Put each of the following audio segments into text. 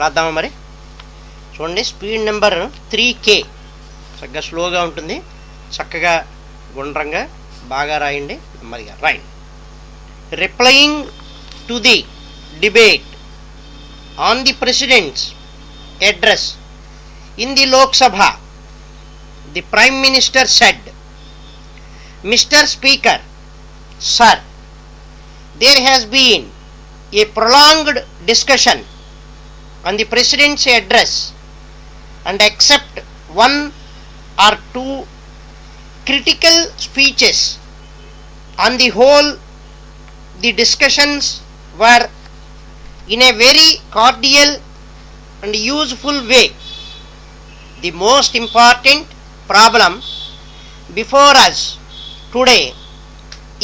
రాద్దామా మరి? చూడండి, speed number 3K. చక్కగా స్లోగా ఉంటుంది, చక్కగా గుండ్రంగా బాగా రాయండి, నెమ్మదిగా రాయండి. Replying to the debate on the President's address in the Lok Sabha, the Prime Minister said, Mr. Speaker, sir, there has been a prolonged discussion on the President's address, and except one or two critical speeches, on the whole, the discussions were in a very cordial and useful way. The most important problem before us today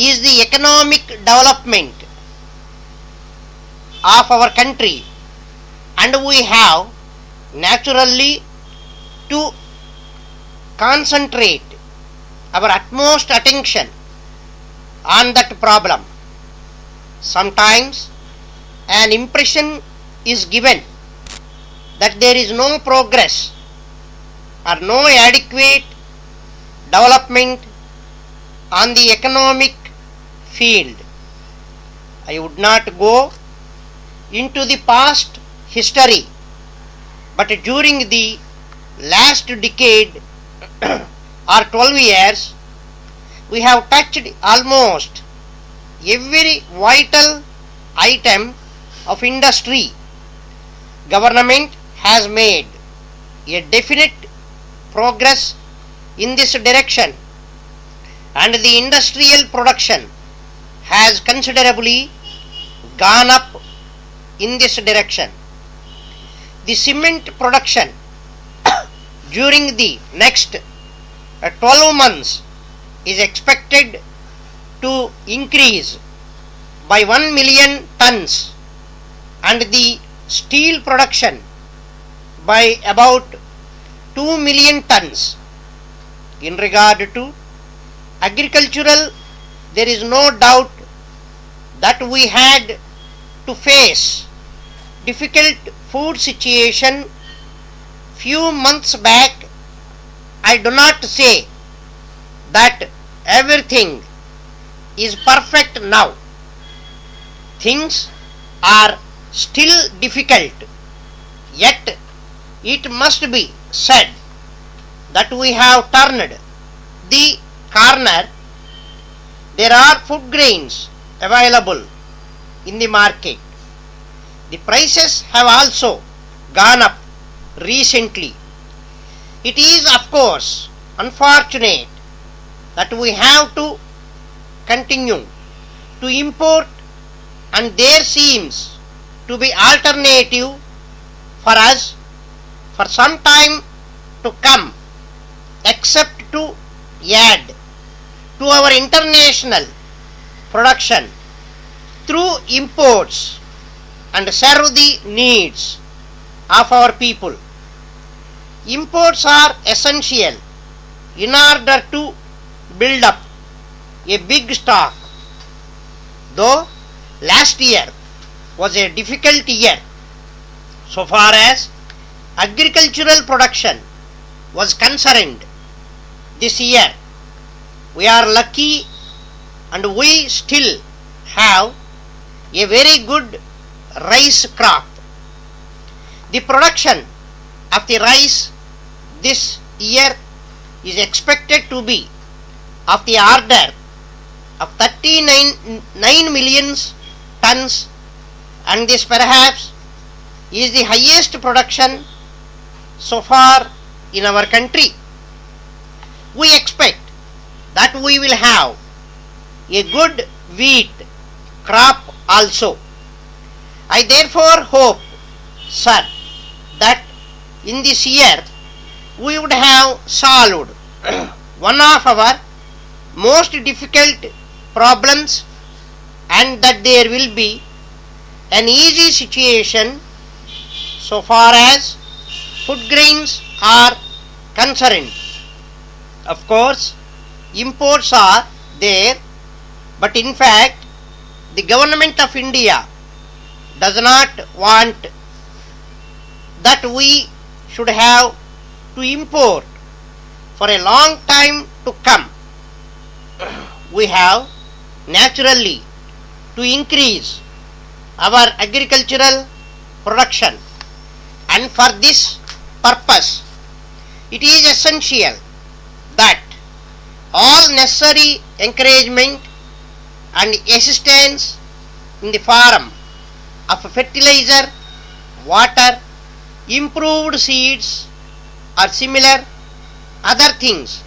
is the economic development of our country, and we have naturally to concentrate our utmost attention on that problem. Sometimes an impression is given that there is no progress or no adequate development on the economic field. I would not go into the past history, but during the last decade or 12 years, we have touched almost every vital item of industry. Government has made a definite progress in this direction, and the industrial production has considerably gone up in this direction. The cement production during the next 12 months is expected to increase by 1 million tons, and the steel production by about 2 million tons. In regard to agricultural, there is no doubt that we had to face difficult food situation few months back. I do not say that everything is perfect now. Things are still difficult, yet it must be said that we have turned the corner. There are food grains available in the market. The prices have also gone up recently. It is of course unfortunate that we have to continue to import, and there seems to be alternative for us for some time to come, except to add to our international production through imports and serve the needs of our people. Imports are essential in order to build up a big stock. Though last year was a difficult year so far as agricultural production was concerned, this year we are lucky and we still have a very good rice crop. The production of the rice this year is expected to be of the order of 39 million tons, and this perhaps is the highest production so far in our country. We expect that we will have a good wheat crop also. I therefore hope, sir, that in this year we would have solved one of our most difficult problems, and that there will be an easy situation so far as food grains are concerned. Of course, imports are there, but in fact the government of India does not want that we should have to import for a long time to come. We have naturally to increase our agricultural production, and for this purpose it is essential that all necessary encouragement and assistance in the form of fertilizer, water, improved seeds or similar other things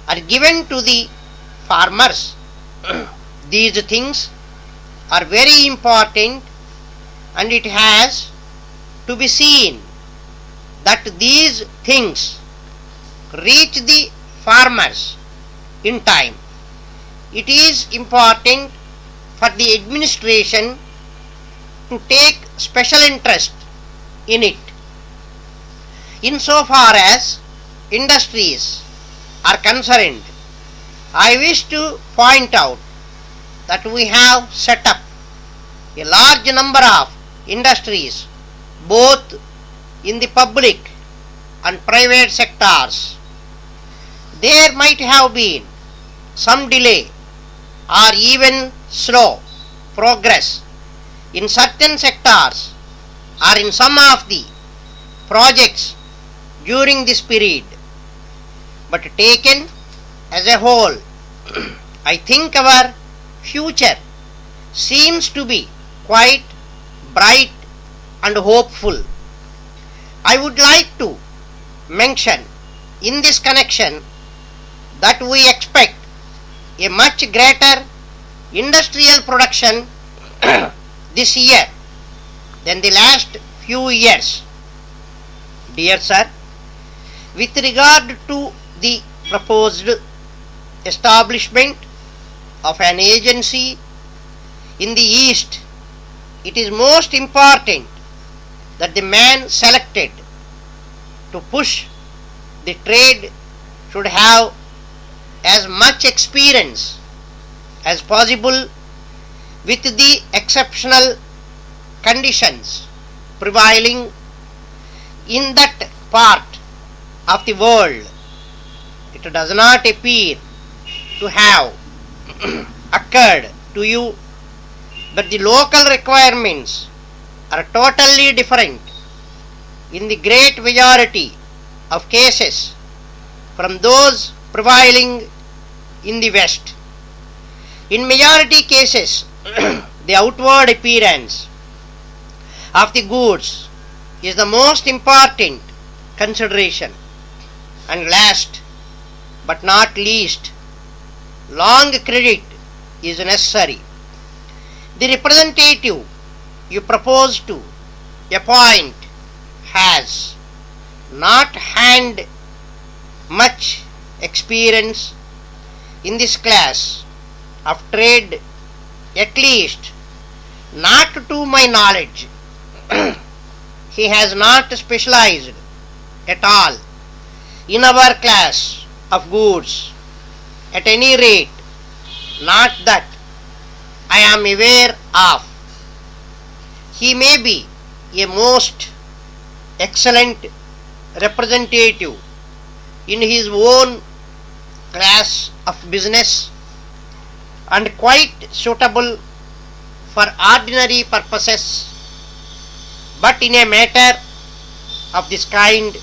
are given to the farmers. These things are very important, and it has to be seen that these things reach the farmers in time. It is important for the administration to take special interest in it. Insofar as industries are concerned, I wish to point out that we have set up a large number of industries both in the public and private sectors. There might have been some delay or even slow progress in certain sectors or in some of the projects during this period, but taken as a whole, I think our future seems to be quite bright and hopeful. I would like to mention in this connection that we expect a much greater industrial production this year than the last few years. Dear sir, with regard to the proposed establishment of an agency in the East, it is most important that the man selected to push the trade should have as much experience as possible with the exceptional conditions prevailing in that part of the world. It does not appear to have occurred to you that the local requirements are totally different in the great majority of cases from those prevailing in the West. In majority cases, the outward appearance of the goods is the most important consideration, and last but not least, long credit is necessary. The representative you propose to appoint has not had much experience in this class of trade, at least not to my knowledge. He has not specialized at all in our class of goods, at any rate, not that I am aware of. He may be a most excellent representative in his own class of business and quite suitable for ordinary purposes, but in a matter of this kind,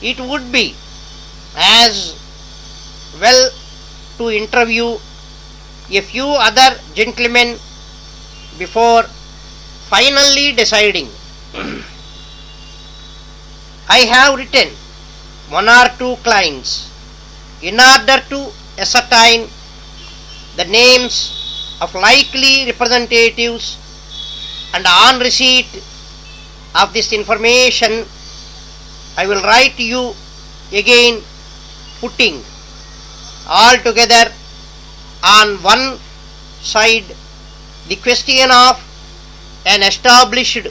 it would be as well to interview a few other gentlemen before finally deciding. I have written one or two clients in order to ascertain the names of likely representatives, and on receipt of this information I will write to you again, putting all together on one side the question of an established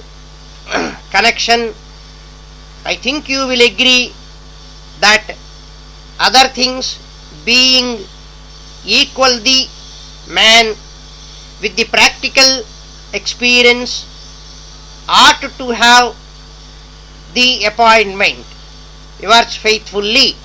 connection. I think you will agree that other things being equal, the man with the practical experience ought to have the appointment. Yours faithfully,